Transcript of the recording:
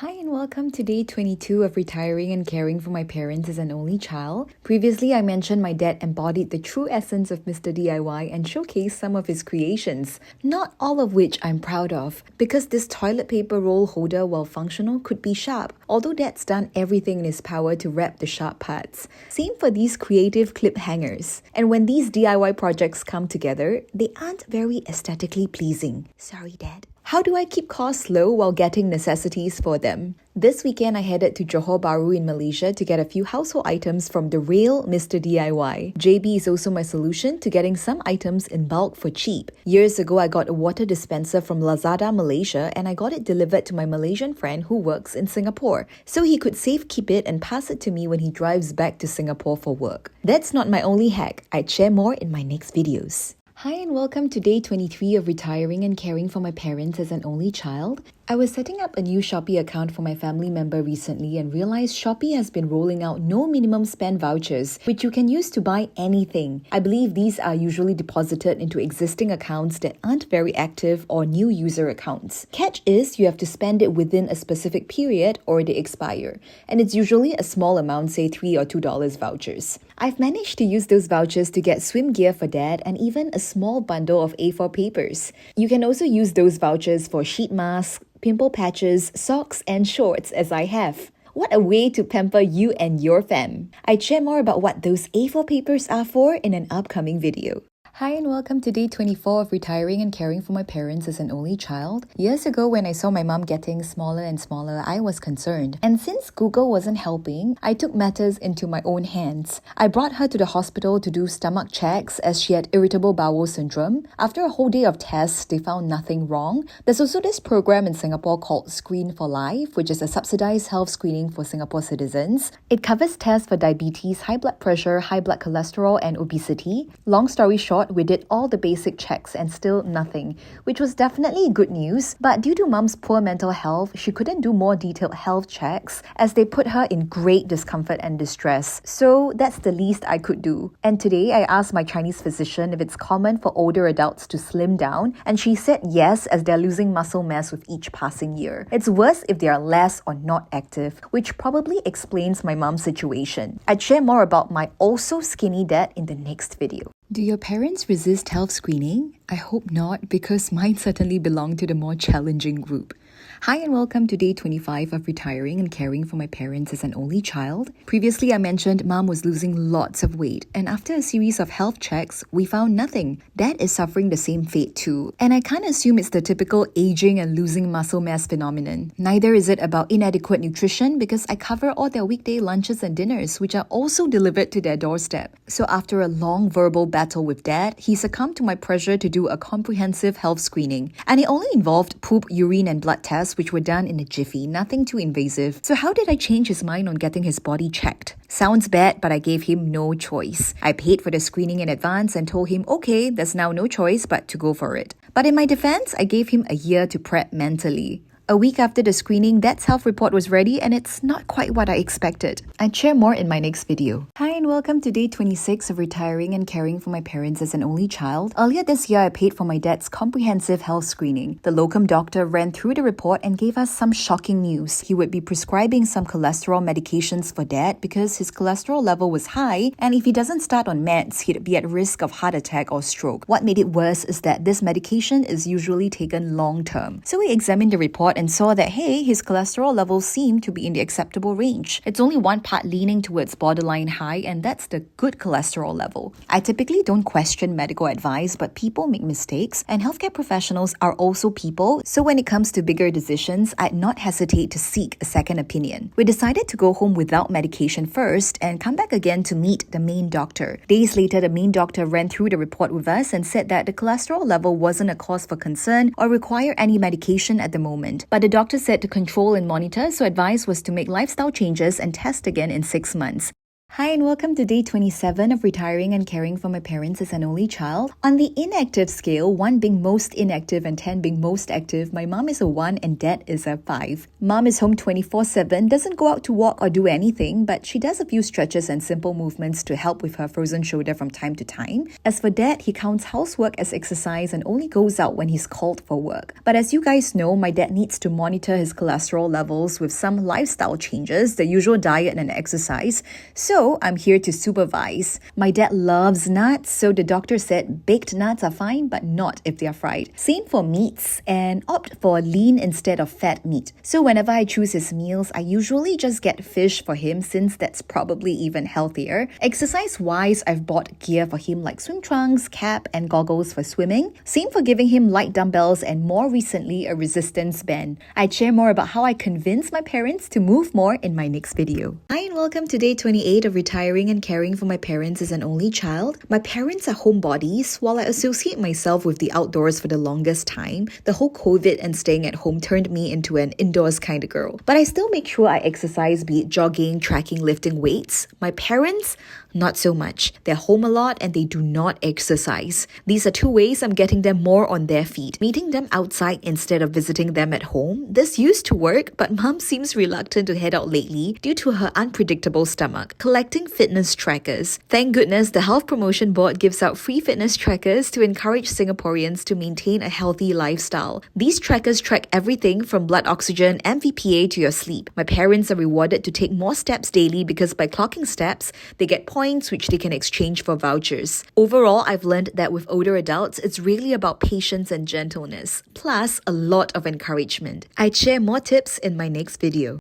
Hi and welcome to day 22 of retiring and caring for my parents as an only child. Previously, I mentioned my dad embodied the true essence of Mr. DIY and showcased some of his creations, not all of which I'm proud of, because this toilet paper roll holder, while functional, could be sharp, although dad's done everything in his power to wrap the sharp parts. Same for these creative clip hangers. And when these DIY projects come together, they aren't very aesthetically pleasing. Sorry, Dad. How do I keep costs low while getting necessities for them? This weekend, I headed to Johor Bahru in Malaysia to get a few household items from the real Mr. DIY. JB is also my solution to getting some items in bulk for cheap. Years ago, I got a water dispenser from Lazada Malaysia and I got it delivered to my Malaysian friend who works in Singapore, so he could safekeep it and pass it to me when he drives back to Singapore for work. That's not my only hack. I'd share more in my next videos. Hi and welcome to day 23 of retiring and caring for my parents as an only child. I was setting up a new Shopee account for my family member recently and realized Shopee has been rolling out no minimum spend vouchers, which you can use to buy anything. I believe these are usually deposited into existing accounts that aren't very active or new user accounts. Catch is you have to spend it within a specific period or they expire, and it's usually a small amount, say $3 or $2 vouchers. I've managed to use those vouchers to get swim gear for dad and even a small bundle of A4 papers. You can also use those vouchers for sheet masks, pimple patches, socks, and shorts as I have. What a way to pamper you and your fam. I'd share more about what those A4 papers are for in an upcoming video. Hi and welcome to day 24 of retiring and caring for my parents as an only child. Years ago when I saw my mom getting smaller and smaller, I was concerned. And since Google wasn't helping, I took matters into my own hands. I brought her to the hospital to do stomach checks as she had irritable bowel syndrome. After a whole day of tests, they found nothing wrong. There's also this program in Singapore called Screen for Life, which is a subsidized health screening for Singapore citizens. It covers tests for diabetes, high blood pressure, high blood cholesterol, and obesity. Long story short, we did all the basic checks and still nothing, which was definitely good news. But due to mum's poor mental health, she couldn't do more detailed health checks as they put her in great discomfort and distress. So that's the least I could do. And today I asked my Chinese physician if it's common for older adults to slim down, and she said yes, as they're losing muscle mass with each passing year. It's worse if they are less or not active, which probably explains my mum's situation. I'd share more about my also skinny dad in the next video. Do your parents resist health screening? I hope not, because mine certainly belong to the more challenging group. Hi and welcome to day 25 of retiring and caring for my parents as an only child. Previously, I mentioned mom was losing lots of weight, and after a series of health checks, we found nothing. Dad is suffering the same fate too, and I can't assume it's the typical aging and losing muscle mass phenomenon. Neither is it about inadequate nutrition, because I cover all their weekday lunches and dinners, which are also delivered to their doorstep. So after a long verbal battle with dad, he succumbed to my pressure to do a comprehensive health screening, and it only involved poop, urine, and blood tests, which were done in a jiffy, nothing too invasive. So how did I change his mind on getting his body checked? Sounds bad, but I gave him no choice. I paid for the screening in advance and told him, okay, there's now no choice but to go for it. But in my defense, I gave him a year to prep mentally. A week after the screening, Dad's health report was ready and it's not quite what I expected. I'd share more in my next video. Hi and welcome to day 26 of retiring and caring for my parents as an only child. Earlier this year, I paid for my dad's comprehensive health screening. The locum doctor ran through the report and gave us some shocking news. He would be prescribing some cholesterol medications for dad because his cholesterol level was high, and if he doesn't start on meds, he'd be at risk of heart attack or stroke. What made it worse is that this medication is usually taken long term. So we examined the report and saw that, hey, his cholesterol levels seem to be in the acceptable range. It's only one part leaning towards borderline high, and that's the good cholesterol level. I typically don't question medical advice, but people make mistakes, and healthcare professionals are also people, so when it comes to bigger decisions, I'd not hesitate to seek a second opinion. We decided to go home without medication first and come back again to meet the main doctor. Days later, the main doctor ran through the report with us and said that the cholesterol level wasn't a cause for concern or require any medication at the moment. But the doctor said to control and monitor, so advice was to make lifestyle changes and test again in 6 months. Hi and welcome to day 27 of retiring and caring for my parents as an only child. On the inactive scale, 1 being most inactive and 10 being most active, my mom is a 1 and dad is a 5. Mom is home 24/7, doesn't go out to walk or do anything, but she does a few stretches and simple movements to help with her frozen shoulder from time to time. As for dad, he counts housework as exercise and only goes out when he's called for work. But as you guys know, my dad needs to monitor his cholesterol levels with some lifestyle changes, the usual diet and exercise. So I'm here to supervise. My dad loves nuts, so the doctor said baked nuts are fine, but not if they are fried. Same for meats, and opt for lean instead of fat meat. So whenever I choose his meals, I usually just get fish for him since that's probably even healthier. Exercise-wise, I've bought gear for him like swim trunks, cap, and goggles for swimming. Same for giving him light dumbbells and more recently a resistance band. I'd share more about how I convinced my parents to move more in my next video. Hi and welcome to day 28 of retiring and caring for my parents as an only child. My parents are homebodies. While I associate myself with the outdoors for the longest time, the whole COVID and staying at home turned me into an indoors kind of girl. But I still make sure I exercise, be it jogging, tracking, lifting weights. My parents, not so much. They're home a lot and they do not exercise. These are 2 ways I'm getting them more on their feet. Meeting them outside instead of visiting them at home. This used to work, but mom seems reluctant to head out lately due to her unpredictable stomach. Collecting fitness trackers. Thank goodness the Health Promotion Board gives out free fitness trackers to encourage Singaporeans to maintain a healthy lifestyle. These trackers track everything from blood oxygen, MVPA to your sleep. My parents are rewarded to take more steps daily because by clocking steps, they get points which they can exchange for vouchers. Overall, I've learned that with older adults, it's really about patience and gentleness, plus a lot of encouragement. I'd share more tips in my next video.